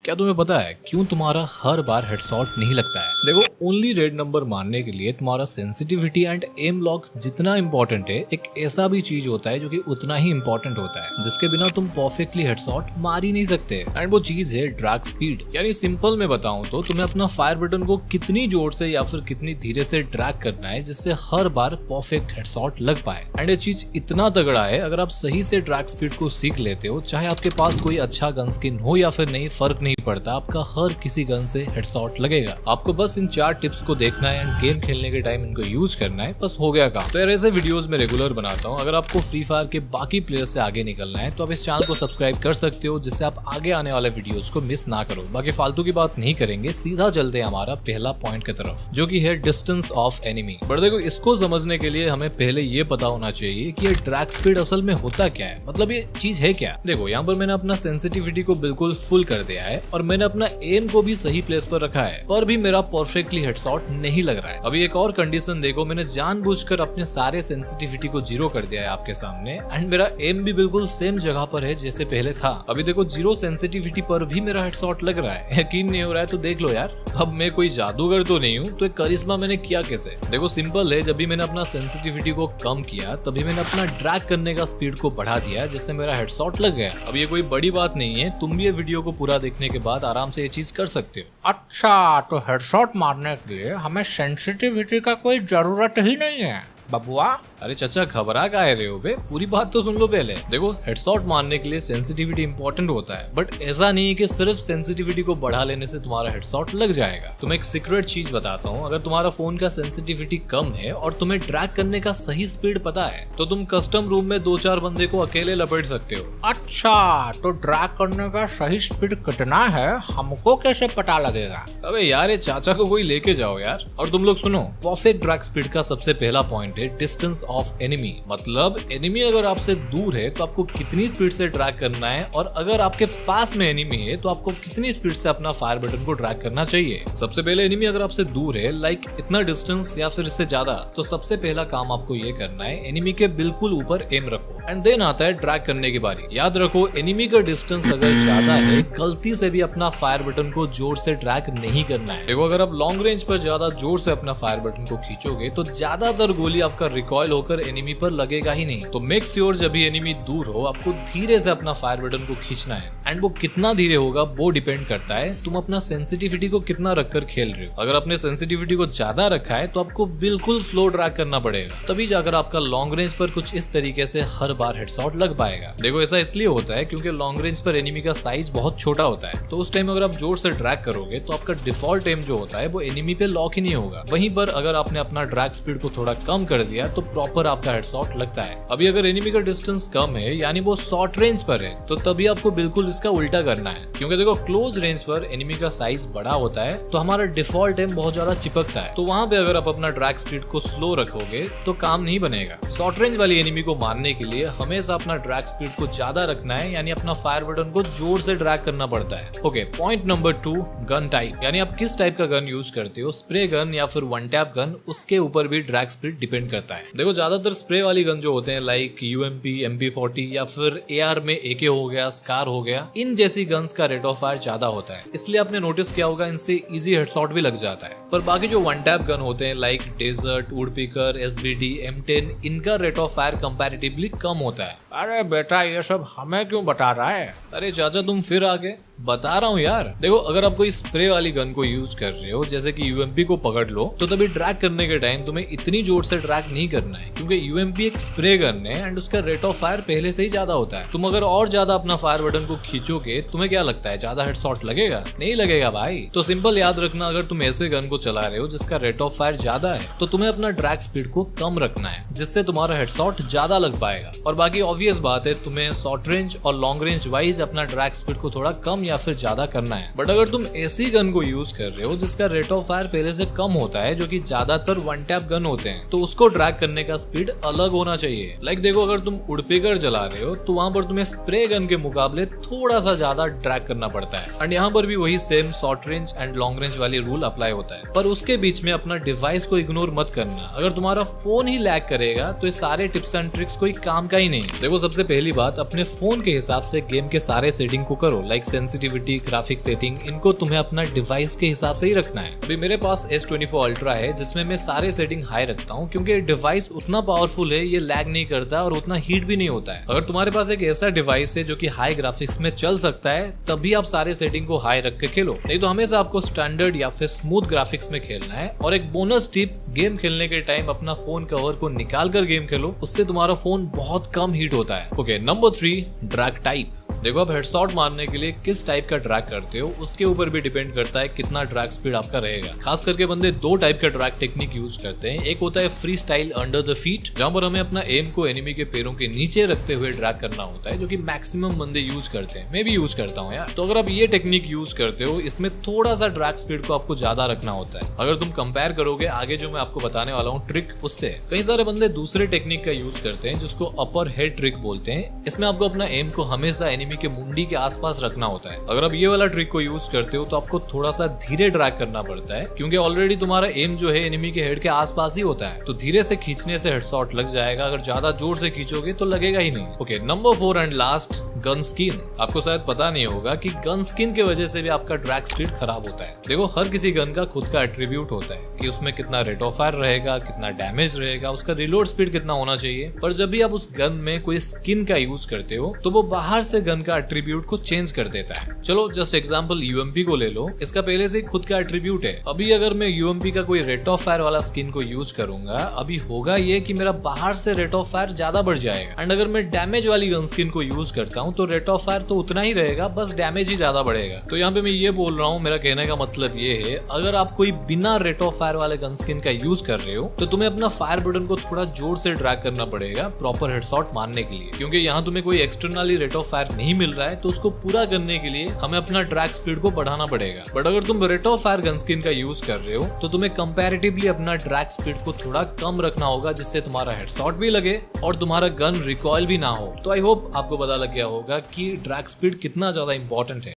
क्या तुम्हें पता है क्यों तुम्हारा हर बार हेडशॉट नहीं लगता है? देखो, ओनली रेड नंबर मारने के लिए तुम्हारा सेंसिटिविटी एंड एम लॉक जितना इंपॉर्टेंट है, एक ऐसा भी चीज होता है जो कि उतना ही इंपॉर्टेंट होता है, जिसके बिना तुम परफेक्टली हेडशॉट मार ही नहीं सकते। एंड वो चीज है ड्रैग स्पीड। यानी सिंपल में बताऊं तो तुम्हें अपना फायर बटन को कितनी जोर से या फिर कितनी धीरे से ड्रैग करना है जिससे हर बार परफेक्ट हेडशॉट लग पाए। एंड ये चीज इतना तगड़ा है, अगर आप सही से ड्रैग स्पीड को सीख लेते हो, चाहे आपके पास कोई अच्छा गन स्किन हो या फिर नहीं, फर्क नहीं पड़ता, आपका हर किसी गन से हेडशॉट लगेगा। आपको बस इन 4 टिप्स को देखना है एंड गेम खेलने के टाइम इनको यूज करना है, बस हो गया काम। तो यार ऐसे वीडियोस में रेगुलर बनाता हूँ। अगर आपको फ्री फायर के बाकी प्लेयर्स से आगे निकलना है तो आप इस चैनल को सब्सक्राइब कर सकते हो, जिससे आप आगे आने वाले वीडियोस को मिस ना करो। बाकी फालतू की बात नहीं करेंगे, सीधा चलते हैं हमारा पहला पॉइंट की तरफ, जो कि है डिस्टेंस ऑफ एनिमी। बट देखो, इसको समझने के लिए हमें पहले ये पता होना चाहिए कि ये ड्रैग स्पीड असल में होता क्या है, मतलब ये चीज है क्या। देखो, यहाँ पर मैंने अपना सेंसिटिविटी को बिल्कुल फुल कर दिया है और मैंने अपना एम को भी सही प्लेस पर रखा है, पर भी मेरा परफेक्टली हेडशॉट नहीं लग रहा है। अभी एक और कंडीशन देखो, मैंने जानबूझकर अपने सारे सेंसिटिविटी को 0 कर दिया है आपके सामने, एंड मेरा एम भी बिल्कुल सेम जगह पर है जैसे पहले था। अभी देखो, 0 सेंसिटिविटी पर भी मेरा हेडशॉट लग रहा है। यकीन नहीं हो रहा है तो देख लो यार। अब मैं कोई जादूगर तो नहीं हूँ, तो एक करिश्मा मैंने किया कैसे? देखो सिंपल है, जब भी मैंने अपना सेंसिटिविटी को कम किया तभी मैंने अपना ड्रैग करने का स्पीड को बढ़ा दिया, जिससे मेरा हेडशॉट लग गया। अब ये कोई बड़ी बात नहीं है, तुम भी ये वीडियो को पूरा देखने के बाद आराम से ये चीज कर सकते हो। अच्छा, तो हेडशॉट मारने के लिए हमें सेंसिटिविटी का कोई जरूरत ही नहीं है बबुआ। अरे चाचा, घबरा काहे रहे हो बे? पूरी बात तो सुन लो पहले। देखो, हेडशॉट मारने के लिए सेंसिटिविटी इंपॉर्टेंट होता है, बट ऐसा नहीं है कि सिर्फ सेंसिटिविटी को बढ़ा लेने से तुम्हारा हेडशॉट लग जाएगा। तुम्हें एक सीक्रेट चीज बताता हूँ, अगर तुम्हारा फोन का सेंसिटिविटी कम है और तुम्हें ड्रैग करने का सही स्पीड पता है, तो तुम कस्टम रूम में 2-4 बंदे को अकेले लपेट सकते हो। अच्छा, तो ड्रैग करने का सही स्पीड कितना है हमको कैसे पता लगेगा? अबे यार, ये चाचा को कोई लेके जाओ यार। और तुम लोग सुनो, परफेक्ट ड्रैग स्पीड का सबसे पहला पॉइंट है डिस्टेंस ऑफ एनिमी। मतलब एनिमी अगर आपसे दूर है तो आपको कितनी स्पीड से ड्रैग करना है, और अगर आपके पास में एनिमी है तो आपको कितनी स्पीड से अपना फायर बटन को ड्रैग करना चाहिए। सबसे पहले एनिमी अगर आपसे दूर है, लाइक इतना डिस्टेंस या फिर इससे ज्यादा, तो सबसे पहला काम आपको ये करना है, एनिमी के बिल्कुल ऊपर एम रखो, एंड देन आता है ड्रैग करने की बारी। याद रखो, एनिमी का डिस्टेंस अगर ज्यादा है, गलती से भी अपना फायर बटन को जोर से ड्रैग नहीं करना है। देखो, अगर आप लॉन्ग रेंज पर ज्यादा जोर से अपना फायर बटन को खींचोगे तो ज्यादातर गोली आपका रिकॉइल होकर एनिमी पर लगेगा ही नहीं। तो मेक श्योर जब भी एनिमी दूर हो, आपको धीरे से अपना फायर बटन को खींचना है, एंड वो कितना धीरे होगा वो डिपेंड करता है तुम अपना सेंसिटिविटी को कितना रखकर खेल रहे हो। अगर अपने सेंसिटिविटी को ज्यादा रखा है तो आपको बिल्कुल स्लो ड्रैग करना पड़ेगा, तभी जाकर आपका लॉन्ग रेंज पर कुछ इस तरीके से हर बार हेडशॉट लग पाएगा। देखो, ऐसा इसलिए होता है क्योंकि लॉन्ग रेंज पर एनिमी का साइज बहुत छोटा होता है, तो उस टाइम अगर आप जोर से ड्रैग करोगे तो आपका डिफॉल्ट एम जो होता है वो एनिमी पे लॉक ही नहीं होगा। वहीं पर अगर आपने अपना ड्रैग स्पीड को थोड़ा कम कर दिया तो प्रॉपर आपका हेडशॉट लगता है। अभी अगर एनिमी का डिस्टेंस कम है, यानी वो शॉर्ट रेंज पर है, तो तभी आपको बिल्कुल इसका उल्टा करना है, क्योंकि देखो क्लोज रेंज पर एनिमी का साइज बड़ा होता है तो हमारा डिफॉल्ट एम बहुत ज्यादा चिपकता है, तो वहां पे अगर आप अपना ड्रैग स्पीड को स्लो रखोगे तो काम नहीं बनेगा। शॉर्ट रेंज वाली एनिमी को मारने के लिए हमेशा अपना ड्रैग स्पीड को ज्यादा रखना है, यानी अपना फायर बटन को जोर से ड्रैग करना पड़ता है। Okay, point number 2, gun type. यानी आप किस टाइप का गन यूज करते हो, स्प्रे गन या फिर वन टैप गन, उसके ऊपर भी ड्रैग स्पीड डिपेंड करता है। देखो, ज्यादातर स्प्रे वाली गन जो होते हैं, लाइक यूएमपी, MP40 या फिर AR में AK हो गया, स्कार हो गया, इन जैसी गन्स का रेट ऑफ फायर ज्यादा होता है, इसलिए आपने नोटिस किया होगा इनसे इजी हेडशॉट भी लग जाता है। पर बाकी जो वन टैप गन होते हैं, लाइक डेजर्ट, वुडपिकर, SVD, M10, इनका रेट ऑफ फायर कंपैरेटिवली कम होता है। अरे बेटा, ये सब हमें क्यों बता रहा है? अरे चाचा, तुम फिर आगे बता रहा हूँ यार। देखो, अगर आप कोई स्प्रे वाली गन को यूज कर रहे हो, जैसे कि यूएमपी को पकड़ लो, तो तभी ड्रैग करने के टाइम तुम्हें इतनी जोर से ड्रैग नहीं करना है, क्योंकि यूएमपी एक स्प्रे गन है एंड उसका रेट ऑफ फायर पहले से ही ज्यादा होता है। तुम अगर और ज्यादा अपना फायर बटन को खींचोगे, तुम्हें क्या लगता है ज्यादा हेडशॉट लगेगा? नहीं लगेगा भाई। तो सिंपल याद रखना, अगर तुम ऐसे गन को चला रहे हो जिसका रेट ऑफ फायर ज्यादा है, तो तुम्हें अपना ड्रैग स्पीड को कम रखना है, जिससे तुम्हारा हेडशॉट ज्यादा लग पाएगा। और बाकी ऑब्वियस बात है, तुम्हें शॉर्ट रेंज और लॉन्ग रेंज वाइज अपना ड्रैग स्पीड को थोड़ा कम या फिर ज्यादा करना है। बट अगर तुम ऐसी गन को यूज कर रहे हो जिसका रेट ऑफ फायर पहले से कम होता है, जो कि ज्यादातर वन टैप गन होते हैं, तो उसको ड्रैग करने का स्पीड अलग होना चाहिए। लाइक देखो, अगर तुम वुडपेकर चला रहे हो तो वहां पर तुम्हें स्प्रे गन के मुकाबले थोड़ा सा ज्यादा ड्रैग करना पड़ता है, एंड यहाँ पर भी वही same short range and long range वाली रूल अप्लाई होता है। पर उसके बीच में अपना डिवाइस को इग्नोर मत करना। अगर तुम्हारा फोन ही लैग करेगा तो ये सारे टिप्स एंड ट्रिक्स कोई काम का ही नहीं। देखो, सबसे पहली बात, अपने फोन के हिसाब से गेम के सारे सेटिंग को करो, like sensitivity, sensitivity, graphic setting, इनको तुम्हें अपना डिवाइस के हिसाब से ही रखना है। अभी मेरे पास S24 Ultra है जिसमें मैं सारे सेटिंग हाई रखता हूँ क्योंकि डिवाइस उतना पावरफुल है, ये लैग नहीं करता और उतना हीट भी नहीं होता है। अगर तुम्हारे पास एक ऐसा डिवाइस है जो कि हाई ग्राफिक्स में चल सकता है तभी आप सारे सेटिंग को हाई रख के खेलो, नहीं तो हमेशा आपको स्टैंडर्ड या फिर स्मूथ ग्राफिक्स में खेलना है। और एक बोनस टिप, गेम खेलने के टाइम अपना फोन कवर को निकाल कर गेम खेलो, उससे तुम्हारा फोन बहुत कम हीट होता है। Okay, number 3, drag type. देखो, आप हेडशॉट मारने के लिए किस टाइप का ड्रैग करते हो उसके ऊपर भी डिपेंड करता है कितना ड्रैग स्पीड आपका रहेगा। खास करके बंदे 2 टाइप का ड्रैग टेक्निक यूज करते हैं। एक होता है free style under the feet, जहां पर हमें अपना एम को एनिमी के पैरों के नीचे रखते हुए ड्रैग करना होता है, जो कि मैक्सिमम बंदे यूज करते हैं। मैं भी यूज करता हूँ यार। तो अगर आप ये टेक्निक यूज करते हो, इसमें थोड़ा सा ड्रैग स्पीड को आपको ज्यादा रखना होता है। अगर तुम कंपेयर करोगे आगे जो मैं आपको बताने वाला हूँ ट्रिक, उससे कई सारे बंदे दूसरे टेक्निक का यूज करते हैं जिसको अपर हेड ट्रिक बोलते हैं। इसमें आपको अपना एम को हमेशा एनिमी के मुंडी के आसपास रखना होता है। अगर आप ये वाला ट्रिक को यूज करते हो तो आपको थोड़ा सा धीरे ड्रैग करना पड़ता है क्योंकि ऑलरेडी तुम्हारा एम जो है एनिमी के हेड के आसपास ही होता है। तो धीरे से खींचने से हेडशॉट लग जाएगा, अगर ज्यादा जोर से खींचोगे तो लगेगा ही नहीं। Okay, number 4 and last, gun skin. आपको शायद पता नहीं होगा कि गन स्किन की वजह से भी आपका ड्रैग स्पीड खराब होता है। देखो, हर किसी गन का खुद का एट्रीब्यूट होता है कि उसमें कितना रेट ऑफ फायर रहेगा, कितना डैमेज रहेगा, उसका रिलोड स्पीड कितना होना चाहिए। पर जब भी आप उस गन में कोई स्किन का यूज करते हो तो वो बाहर से गन का एट्रीब्यूट को चेंज कर देता है। चलो जस्ट एग्जांपल यूएमपी को ले लो, इसका पहले से खुद का एट्रीब्यूट है। अभी अगर मैं यूएमपी का कोई रेट ऑफ फायर वाला स्किन को यूज करूंगा, अभी होगा ये कि मेरा बाहर से रेट ऑफ फायर ज्यादा बढ़ जाएगा। एंड अगर मैं डैमेज वाली गन स्किन को यूज करता हूं तो रेट ऑफ फायर तो उतना ही रहेगा, बस डैमेज ही ज्यादा बढ़ेगा। तो यहाँ पे मैं ये बोल रहा हूँ, मेरा कहने का मतलब ये है, अगर आप कोई बिना रेट ऑफ फायर वाले गन स्किन का यूज कर रहे हो तो तुम्हें अपना फायर बटन को थोड़ा जोर से ड्रैग करना पड़ेगा प्रॉपर हेडशॉट मारने के लिए, क्योंकि यहाँ तुम्हें कोई एक्सटर्नली रेट ऑफ फायर नहीं मिल रहा है। तो उसको पूरा करने के लिए हमें अपना ड्रैग स्पीड को बढ़ाना पड़ेगा। बट अगर तुम rate of fire gun skin का यूज कर रहे हो तो तुम्हें कंपैरेटिवली अपना ड्रैग स्पीड को थोड़ा कम रखना होगा, जिससे तुम्हारा हेडशॉट भी लगे और तुम्हारा गन रिकॉइल भी ना हो। तो आई होप आपको पता लग गया होगा कि ड्रैग स्पीड कितना ज्यादा इंपॉर्टेंट है।